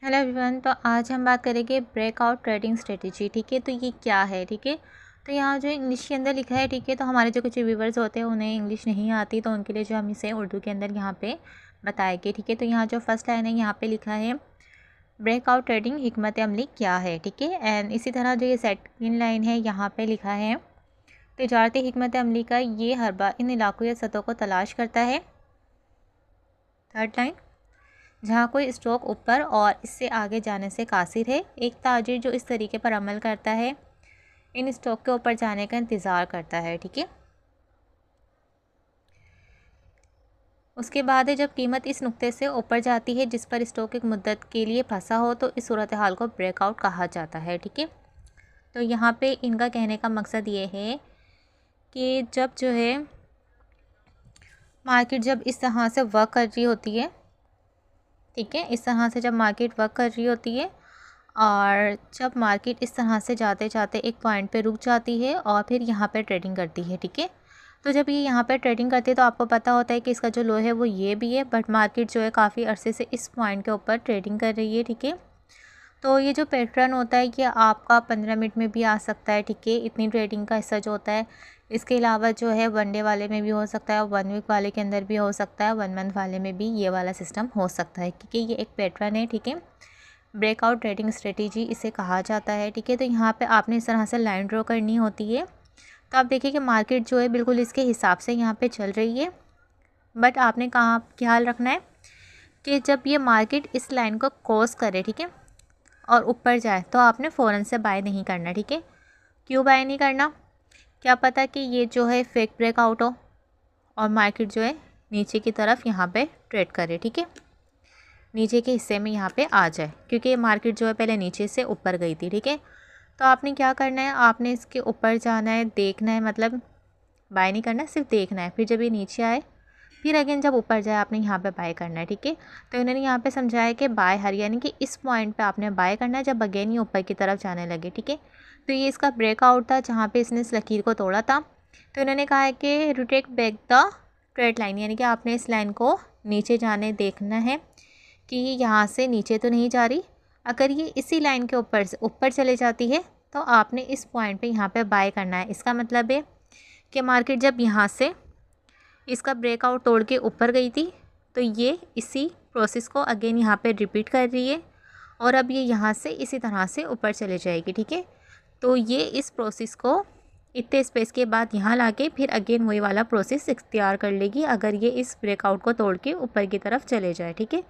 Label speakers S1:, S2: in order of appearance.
S1: Hello everyone. तो आज हम बात करेंगे ब्रेकआउट ट्रेडिंग स्ट्रेटेजी। ठीक है, तो ये क्या है। ठीक है, तो यहाँ जो इंग्लिश के अंदर लिखा है, ठीक है, तो हमारे जो कुछ व्यूवर्स होते हैं उन्हें इंग्लिश नहीं आती, तो उनके लिए जो हम इसे उर्दू के अंदर यहाँ पे बताएंगे। ठीक है, तो यहाँ जो फर्स्ट लाइन है यहाँ पे लिखा है ब्रेकआउट ट्रेडिंग हिकमत अमली क्या है। ठीक है, एंड इसी तरह जो ये सेकंड लाइन है यहाँ पे लिखा है तिजारती हिकमत अमली का ये हरबा इन इलाकों या सतहों को तलाश करता है। थर्ड लाइन, जहाँ कोई स्टॉक ऊपर और इससे आगे जाने से कासिर है, एक ताजिर जो इस तरीके पर अमल करता है इन स्टॉक के ऊपर जाने का इंतज़ार करता है। ठीक है, उसके बाद है जब कीमत इस नुक्ते से ऊपर जाती है जिस पर स्टॉक एक मुद्दत के लिए फंसा हो तो इस सूरत हाल को ब्रेकआउट कहा जाता है। ठीक है, तो यहाँ पे इनका कहने का मकसद ये है कि जब जो है मार्केट जब इस तरह से वर्क कर रही होती है, ठीक है, इस तरह से जब मार्केट वर्क कर रही होती है और जब मार्केट इस तरह से जाते जाते एक पॉइंट पे रुक जाती है और फिर यहाँ पे ट्रेडिंग करती है। ठीक है, तो जब ये यहाँ पे ट्रेडिंग करती है तो आपको पता होता है कि इसका जो लो है वो ये भी है, बट मार्केट जो है काफ़ी अरसे से इस पॉइंट के ऊपर ट्रेडिंग कर रही है। ठीक है, तो ये जो पैटर्न होता है ये आपका 15 मिनट में भी आ सकता है। ठीक है, इतनी ट्रेडिंग का हिस्सा जो होता है, इसके अलावा जो है वन डे वाले में भी हो सकता है, 1 वीक वाले के अंदर भी हो सकता है, 1 मंथ वाले में भी ये वाला सिस्टम हो सकता है, क्योंकि ये एक पैटर्न है। ठीक है, ब्रेकआउट ट्रेडिंग स्ट्रेटेजी इसे कहा जाता है। ठीक है, तो यहाँ पे आपने इस तरह से लाइन ड्रॉ करनी होती है। तो आप देखिए कि मार्केट जो है बिल्कुल इसके हिसाब से यहाँ पे चल रही है, बट आपने कहाँ ख्याल रखना है कि जब ये मार्केट इस लाइन को क्रॉस करे, ठीक है, और ऊपर जाए तो आपने फ़ौरन से बाय नहीं करना। ठीक है, क्यों बाय नहीं करना, क्या पता कि ये जो है फेक ब्रेकआउट हो और मार्केट जो है नीचे की तरफ यहाँ पे ट्रेड करे। ठीक है, नीचे के हिस्से में यहाँ पे आ जाए, क्योंकि मार्केट जो है पहले नीचे से ऊपर गई थी। ठीक है, तो आपने क्या करना है, आपने इसके ऊपर जाना है, देखना है, मतलब बाय नहीं करना, सिर्फ देखना है। फिर जब ये नीचे आए फिर अगेन जब ऊपर जाए आपने यहाँ पे बाय करना है। ठीक है, तो इन्होंने यहाँ पे समझाया कि बाय हर यानी कि इस पॉइंट पे आपने बाय करना है जब अगेन ये ऊपर की तरफ जाने लगे। ठीक है, तो ये इसका ब्रेकआउट था जहाँ पे इसने इस लकीर को तोड़ा था। तो इन्होंने कहा है कि rotate back the trade line, यानी कि आपने इस लाइन को नीचे जाने देखना है कि ये यहाँ से नीचे तो नहीं जा रही। अगर ये इसी लाइन के ऊपर से ऊपर चले जाती है तो आपने इस पॉइंट पे यहाँ पे बाय करना है। इसका मतलब है कि मार्केट जब यहाँ से इसका ब्रेकआउट तोड़ के ऊपर गई थी तो ये इसी प्रोसेस को अगेन यहाँ पे रिपीट कर रही है और अब ये यहाँ से इसी तरह से ऊपर चले जाएगी। ठीक है, तो ये इस प्रोसेस को इतने स्पेस के बाद यहाँ लाके फिर अगेन वही वाला प्रोसेस इख्तियार कर लेगी अगर ये इस ब्रेकआउट को तोड़ के ऊपर की तरफ चले जाए। ठीक है,